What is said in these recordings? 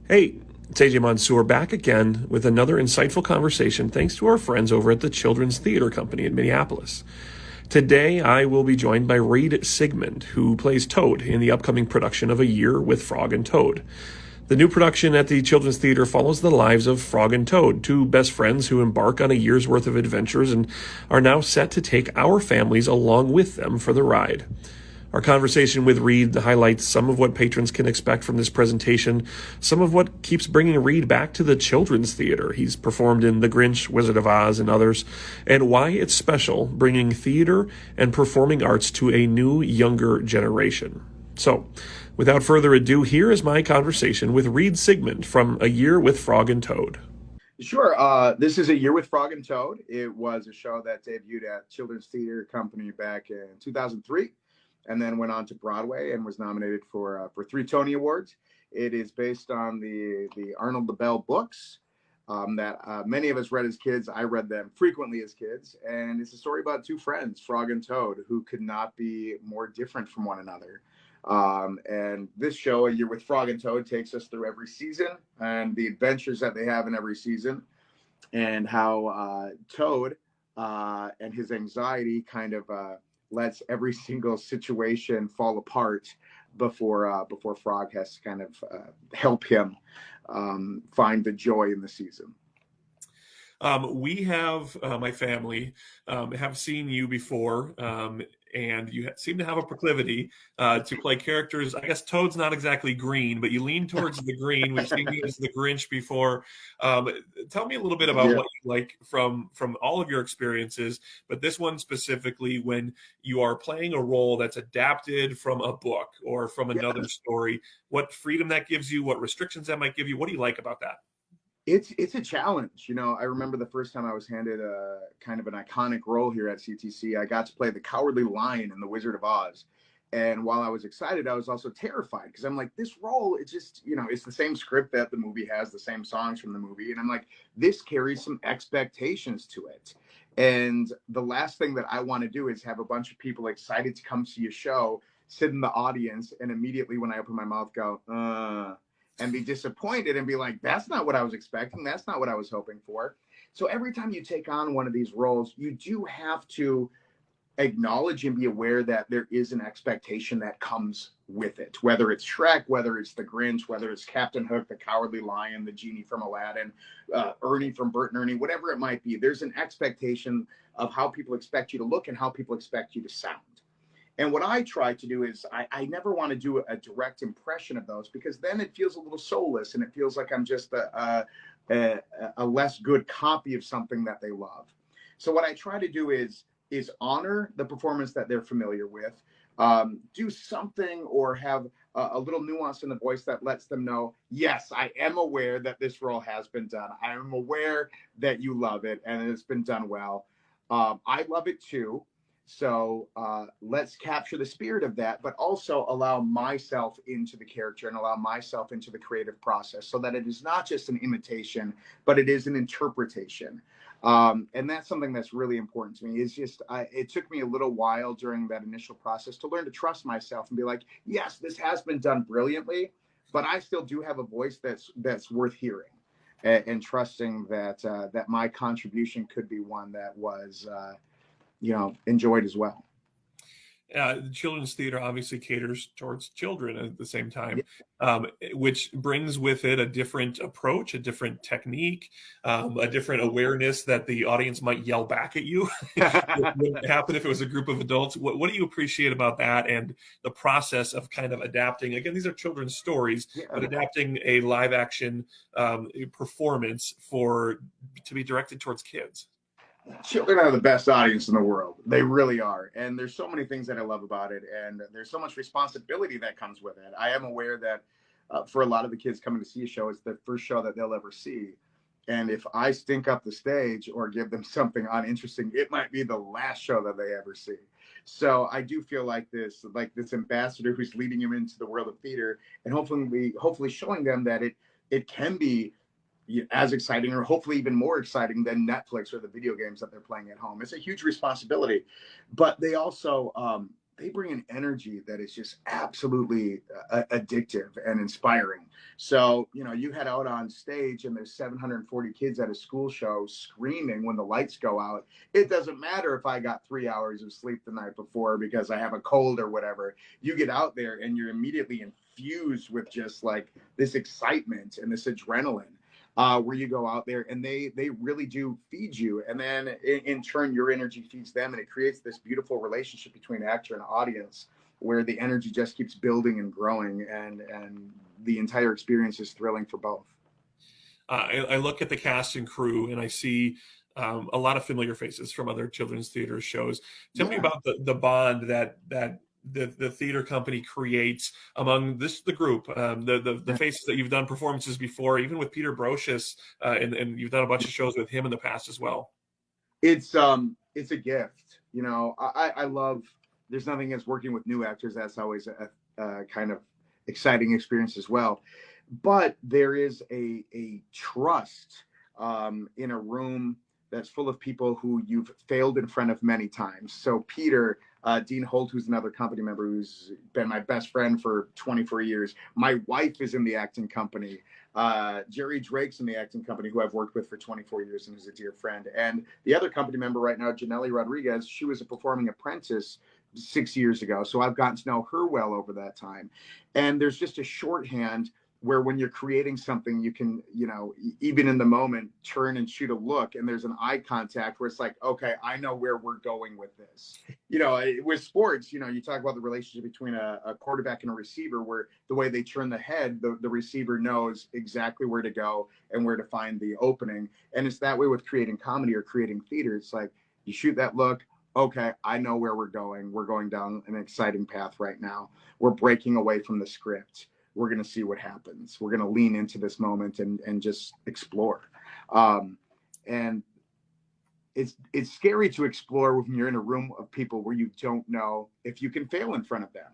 Hey, it's AJ Mansour back again with another insightful conversation thanks to our friends over at the Children's Theater Company in Minneapolis. Today, I will be joined by Reed Sigmund, who plays Toad in the upcoming production of A Year with Frog and Toad. The new production at the Children's Theater follows the lives of Frog and Toad, two best friends who embark on a year's worth of adventures and are now set to take our families along with them for the ride. Our conversation with Reed highlights some of what patrons can expect from this presentation, some of what keeps bringing Reed back to the children's theater. He's performed in The Grinch, Wizard of Oz, and others, and why it's special bringing theater and performing arts to a new, younger generation. So, without further ado, here is my conversation with Reed Sigmund from A Year with Frog and Toad. Sure. This is A Year with Frog and Toad. It was a show that debuted at Children's Theater Company back in 2003 and then went on to Broadway and was nominated for 3 Tony Awards. It is based on the Arnold the Bell books that many of us read as kids. I read them frequently as kids. And it's a story about two friends, Frog and Toad, who could not be more different from one another. And this show, A Year with Frog and Toad, takes us through every season and the adventures that they have in every season, and how Toad and his anxiety kind of lets every single situation fall apart before Frog has to kind of help him find the joy in the season. We have, my family, have seen you before, and you seem to have a proclivity to play characters. I guess Toad's not exactly green, but you lean towards the green. We've seen you as the Grinch before. Tell me a little bit about what you like from all of your experiences, but this one specifically, when you are playing a role that's adapted from a book or from another story, what freedom that gives you, what restrictions that might give you. What do you like about that? It's a challenge. I remember the first time I was handed a kind of an iconic role here at CTC. I got to play the Cowardly Lion in The Wizard of Oz. And while I was excited, I was also terrified because I'm like, this role, it's just, it's the same script that the movie has, the same songs from the movie. And I'm like, this carries some expectations to it. And the last thing that I want to do is have a bunch of people excited to come see a show, sit in the audience, and immediately when I open my mouth go, and be disappointed and be like, that's not what I was expecting. That's not what I was hoping for. So every time you take on one of these roles, you do have to acknowledge and be aware that there is an expectation that comes with it, whether it's Shrek, whether it's the Grinch, whether it's Captain Hook, the Cowardly Lion, the genie from Aladdin, Ernie from Bert and Ernie, whatever it might be. There's an expectation of how people expect you to look and how people expect you to sound. And what I try to do is I never want to do a direct impression of those, because then it feels a little soulless and it feels like I'm just a less good copy of something that they love. So what I try to do is honor the performance that they're familiar with, do something or have a little nuance in the voice that lets them know, yes, I am aware that this role has been done. I am aware that you love it and it's been done well. I love it too. So let's capture the spirit of that, but also allow myself into the character and allow myself into the creative process so that it is not just an imitation, but it is an interpretation. And that's something that's really important to me. It's just, it took me a little while during that initial process to learn to trust myself and be like, yes, this has been done brilliantly, but I still do have a voice that's worth hearing, and trusting that my contribution could be one that was, enjoyed as well. The children's theater obviously caters towards children at the same time, which brings with it a different approach, a different technique, a different awareness that the audience might yell back at you. What would happen if it was a group of adults? What do you appreciate about that and the process of kind of adapting? Again, these are children's stories, but adapting a live action performance to be directed towards kids. Children are the best audience in the world. They really are. And there's so many things that I love about it. And there's so much responsibility that comes with it. I am aware that for a lot of the kids coming to see a show, it's the first show that they'll ever see. And if I stink up the stage or give them something uninteresting, it might be the last show that they ever see. So I do feel like this ambassador who's leading them into the world of theater, and hopefully showing them that it can be as exciting, or hopefully even more exciting than Netflix or the video games that they're playing at home. It's a huge responsibility, but they also they bring an energy that is just absolutely addictive and inspiring. So, you know, you head out on stage and there's 740 kids at a school show screaming when the lights go out. It doesn't matter if I got 3 hours of sleep the night before because I have a cold or whatever. You get out there and you're immediately infused with just like this excitement and this adrenaline. Where you go out there and they really do feed you, and then in turn your energy feeds them, and it creates this beautiful relationship between actor and audience where the energy just keeps building and growing, and the entire experience is thrilling for both. I look at the cast and crew and I see a lot of familiar faces from other children's theater shows. Tell me about the bond that the theater company creates among the group, the faces that you've done performances before, even with Peter Brocious, and you've done a bunch of shows with him in the past as well. It's a gift, you know. I love. There's nothing against working with new actors. That's always a kind of exciting experience as well. But there is a trust in a room that's full of people who you've failed in front of many times. So Peter, Dean Holt, who's another company member who's been my best friend for 24 years. My wife is in the acting company. Jerry Drake's in the acting company, who I've worked with for 24 years and is a dear friend. And the other company member right now, Janelle Rodriguez, she was a performing apprentice 6 years ago. So I've gotten to know her well over that time. And there's just a shorthand where when you're creating something, you can, you know, even in the moment, turn and shoot a look, and there's an eye contact where it's like, okay, I know where we're going with this. You know, with sports, you know, you talk about the relationship between a quarterback and a receiver, where the way they turn the head, the receiver knows exactly where to go and where to find the opening. And it's that way with creating comedy or creating theater. It's like, you shoot that look, okay, I know where we're going. We're going down an exciting path right now. We're breaking away from the script. We're going to see what happens. We're going to lean into this moment and just explore. And it's scary to explore when you're in a room of people where you don't know if you can fail in front of them.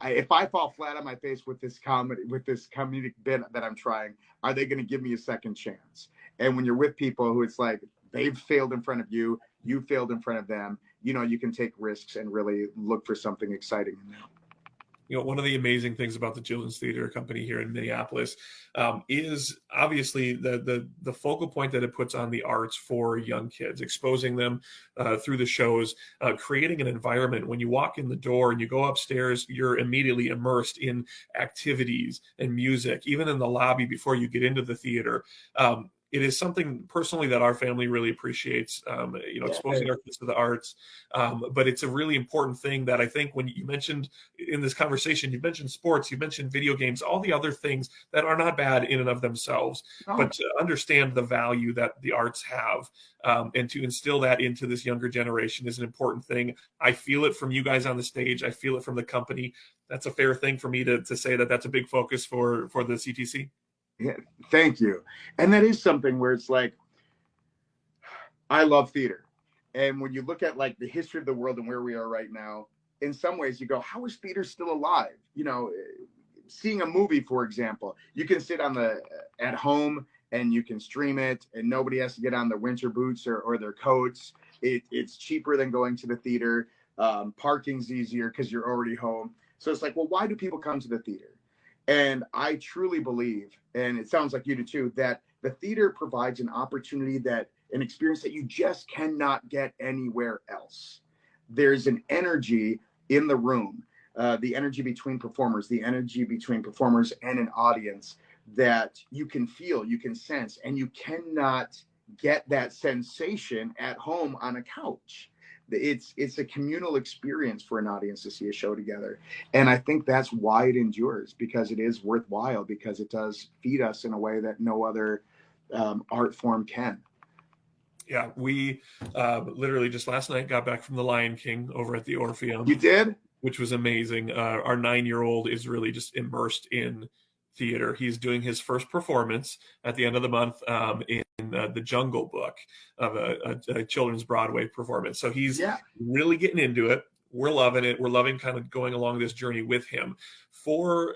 If I fall flat on my face with this comedic bit that I'm trying, are they going to give me a second chance? And when you're with people who it's like they've failed in front of you, you failed in front of them, you know, you can take risks and really look for something exciting in them. You know, one of the amazing things about the Children's Theater Company here in Minneapolis is obviously the focal point that it puts on the arts for young kids, exposing them through the shows, creating an environment. When you walk in the door and you go upstairs, you're immediately immersed in activities and music, even in the lobby before you get into the theater. It is something personally that our family really appreciates, you know, exposing our kids to the arts. But it's a really important thing that I think when you mentioned in this conversation, you mentioned sports, you mentioned video games, all the other things that are not bad in and of themselves, but to understand the value that the arts have and to instill that into this younger generation is an important thing. I feel it from you guys on the stage. I feel it from the company. That's a fair thing for me to say that that's a big focus for the CTC. Yeah, thank you. And that is something where it's like, I love theater. And when you look at like the history of the world and where we are right now, in some ways you go, how is theater still alive? You know, seeing a movie, for example, you can sit at home and you can stream it and nobody has to get on their winter boots or their coats. It's cheaper than going to the theater. Parking's easier because you're already home. So it's like, well, why do people come to the theater? And I truly believe, and it sounds like you do too, that the theater provides an opportunity, an experience that you just cannot get anywhere else. There's an energy in the room, the energy between performers, the energy between performers and an audience that you can feel, you can sense, and you cannot get that sensation at home on a couch. It's a communal experience for an audience to see a show together. And I think that's why it endures, because it is worthwhile, because it does feed us in a way that no other art form can. Yeah, we literally just last night got back from The Lion King over at the Orpheum. You did? Which was amazing. Our 9-year-old is really just immersed in theater. He's doing his first performance at the end of the month in the Jungle Book of a children's Broadway performance. So he's really getting into it. We're loving it. We're loving kind of going along this journey with him. For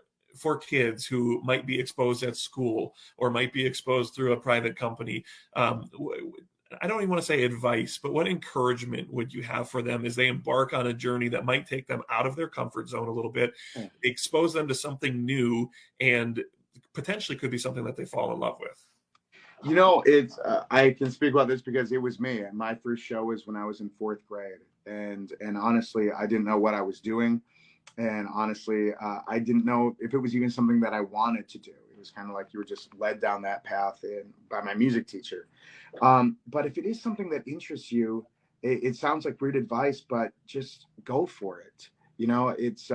kids who might be exposed at school or might be exposed through a private company, I don't even want to say advice, but what encouragement would you have for them as they embark on a journey that might take them out of their comfort zone a little bit, expose them to something new, and potentially could be something that they fall in love with? You know, it's I can speak about this because it was me. And my first show was when I was in fourth grade, and honestly, I didn't know what I was doing, and honestly, I didn't know if it was even something that I wanted to do. It was kind of like you were just led down that path by my music teacher. But if it is something that interests you, it sounds like weird advice, but just go for it. You know, it's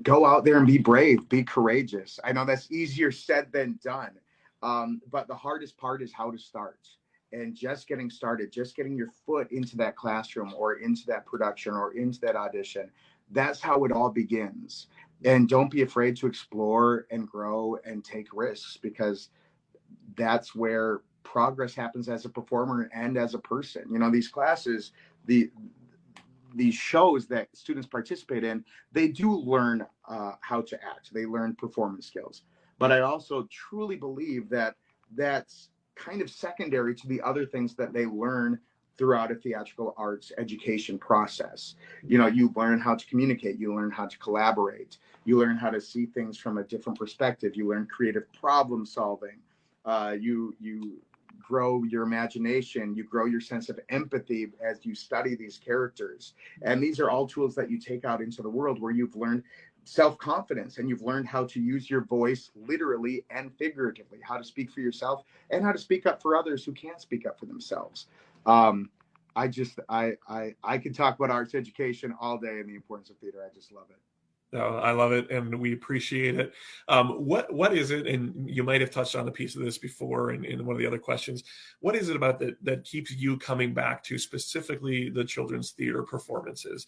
go out there and be brave, be courageous. I know that's easier said than done. But the hardest part is how to start, and just getting started, just getting your foot into that classroom or into that production or into that audition. That's how it all begins. And don't be afraid to explore and grow and take risks, because that's where progress happens as a performer and as a person. You know, these classes, these shows that students participate in, they do learn how to act. They learn performance skills. But I also truly believe that that's kind of secondary to the other things that they learn throughout a theatrical arts education process. You know, you learn how to communicate, you learn how to collaborate, you learn how to see things from a different perspective, you learn creative problem solving, you grow your imagination, you grow your sense of empathy as you study these characters. And these are all tools that you take out into the world, where you've learned self-confidence, and you've learned how to use your voice literally and figuratively, how to speak for yourself and how to speak up for others who can't speak up for themselves. I could talk about arts education all day and the importance of theater. I just love it. No, I love it, and we appreciate it. What is it? And you might have touched on a piece of this before in one of the other questions. What is it about that keeps you coming back to specifically the children's theater performances?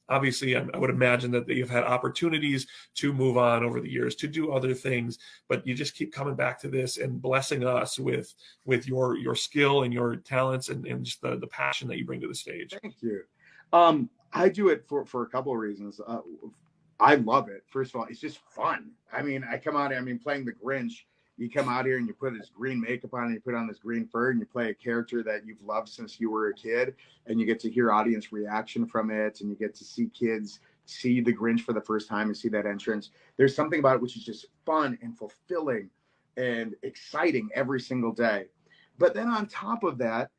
Obviously, I would imagine that you've had opportunities to move on over the years, to do other things, but you just keep coming back to this and blessing us with your skill and your talents and just the passion that you bring to the stage. Thank you. I do it for a couple of reasons. I love it. First of all, it's just fun. I mean, playing the Grinch, you come out here and you put this green makeup on and you put on this green fur and you play a character that you've loved since you were a kid, and you get to hear audience reaction from it, and you get to see kids see the Grinch for the first time and see that entrance. There's something about it which is just fun and fulfilling and exciting every single day. But then on top of that,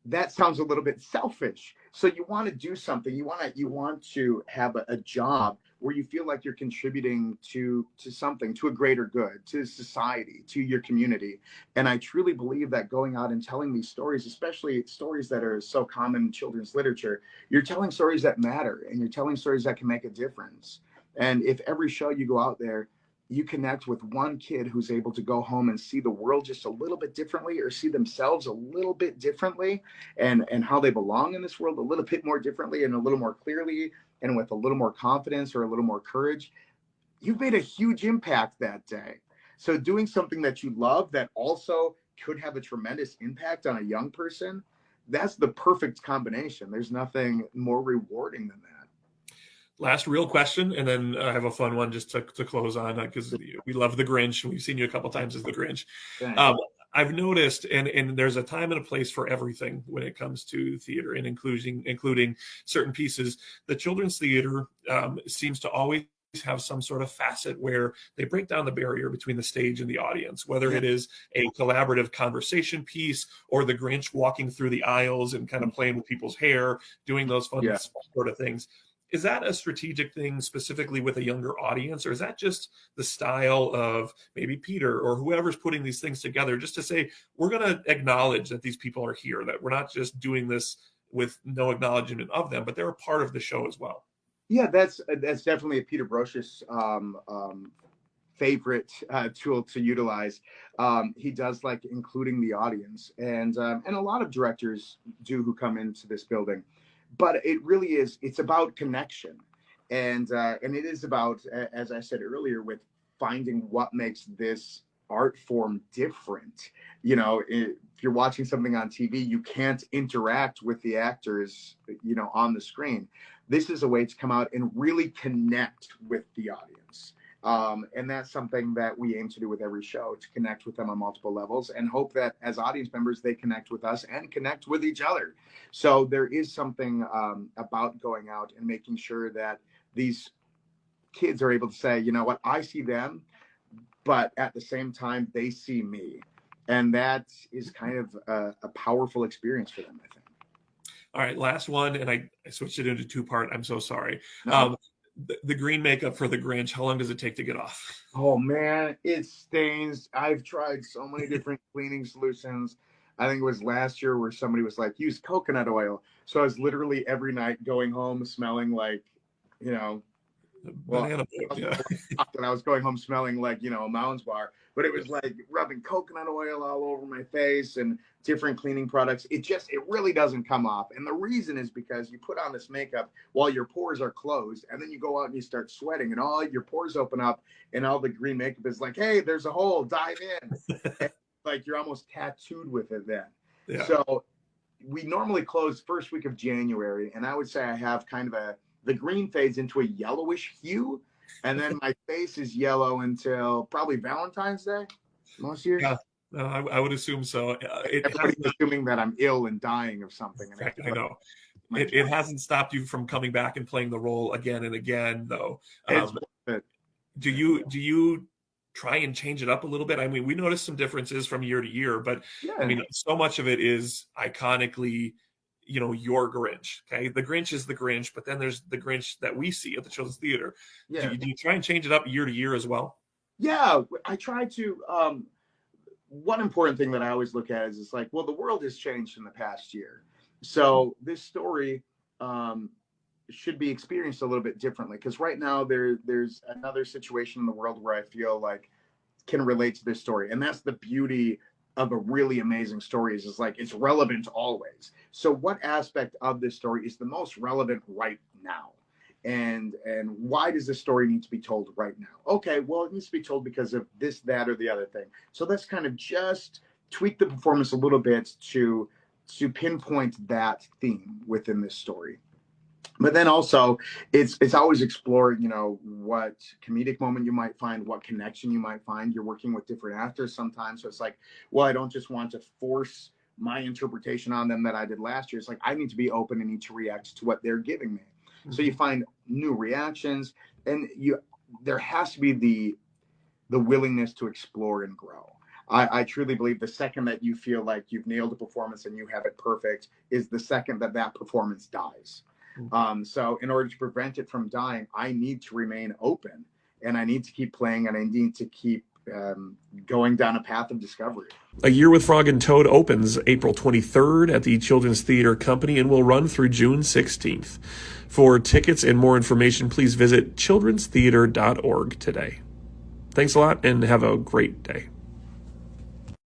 that sounds a little bit selfish. So you want to do something. You want to have a job where you feel like you're contributing to something, to a greater good, to society, to your community. And I truly believe that going out and telling these stories, especially stories that are so common in children's literature, you're telling stories that matter, and you're telling stories that can make a difference. And if every show you go out there, you connect with one kid who's able to go home and see the world just a little bit differently, or see themselves a little bit differently, and how they belong in this world a little bit more differently and a little more clearly and with a little more confidence or a little more courage, you've made a huge impact that day. So doing something that you love that also could have a tremendous impact on a young person, that's the perfect combination. There's nothing more rewarding than that. Last real question, and then I have a fun one just to close on, because we love the Grinch. We've seen you a couple times as the Grinch. I've noticed, and there's a time and a place for everything when it comes to theater, and including certain pieces. The children's theater seems to always have some sort of facet where they break down the barrier between the stage and the audience, whether it is a collaborative conversation piece or the Grinch walking through the aisles and kind of playing with people's hair, doing those fun sort of things. Is that a strategic thing specifically with a younger audience, or is that just the style of maybe Peter or whoever's putting these things together, just to say, we're going to acknowledge that these people are here, that we're not just doing this with no acknowledgement of them, but they're a part of the show as well? Yeah, that's definitely a Peter Brocious favorite tool to utilize. He does like including the audience, and a lot of directors do who come into this building. But it really is, it's about connection. And it is about, as I said earlier, with finding what makes this art form different. You know, if you're watching something on TV, you can't interact with the actors, you know, on the screen. This is a way to come out and really connect with the audience. And that's something that we aim to do with every show, to connect with them on multiple levels and hope that as audience members, they connect with us and connect with each other. So there is something about going out and making sure that these kids are able to say, you know what, I see them, but at the same time, they see me. And that is kind of a powerful experience for them, I think. All right, last one, and I switched it into two-part. I'm so sorry. No. The green makeup for the Grinch, how long does it take to get off? Oh man, it stains. I've tried so many different cleaning solutions. I think it was last year where somebody was like, use coconut oil. So I was literally every night going home smelling like, you know, well, Yeah. I was going home smelling like, you know, a Mounds bar, but it was like rubbing coconut oil all over my face and different cleaning products. It really doesn't come off. And the reason is because you put on this makeup while your pores are closed, and then you go out and you start sweating and all your pores open up and all the green makeup is like, hey, there's a hole, dive in. Like you're almost tattooed with it then. Yeah. So we normally close first week of January, and I would say I have kind of the green fades into a yellowish hue, and then my face is yellow until probably Valentine's Day most years. Yeah, I would assume so. Everybody's assuming that I'm ill and dying of something. And I know. It hasn't stopped you from coming back and playing the role again and again, though. Do you try and change it up a little bit? I mean, we noticed some differences from year to year, but yeah. I mean, so much of it is iconically, you know, your Grinch. Okay, the Grinch is the Grinch, but then there's the Grinch that we see at the Children's Theater. Yeah. Do you try and change it up year to year as well? Yeah, I try to. One important thing that I always look at is it's like, well, the world has changed in the past year, so this story should be experienced a little bit differently. Because right now there's another situation in the world where I feel like can relate to this story, and that's the beauty of a really amazing story is like it's relevant always. So what aspect of this story is the most relevant right now? And why does this story need to be told right now? Okay, well, it needs to be told because of this, that, or the other thing. So let's kind of just tweak the performance a little bit to pinpoint that theme within this story. But then also it's always exploring, you know, what comedic moment you might find, what connection you might find. You're working with different actors sometimes. So it's like, well, I don't just want to force my interpretation on them that I did last year. It's like, I need to be open and need to react to what they're giving me. Mm-hmm. So you find new reactions, and there has to be the willingness to explore and grow. I truly believe the second that you feel like you've nailed a performance and you have it perfect is the second that performance dies. So in order to prevent it from dying, I need to remain open, and I need to keep playing, and I need to keep going down a path of discovery. A Year with Frog and Toad opens April 23rd at the Children's Theater Company and will run through June 16th. For tickets and more information, please visit childrenstheater.org today. Thanks a lot and have a great day.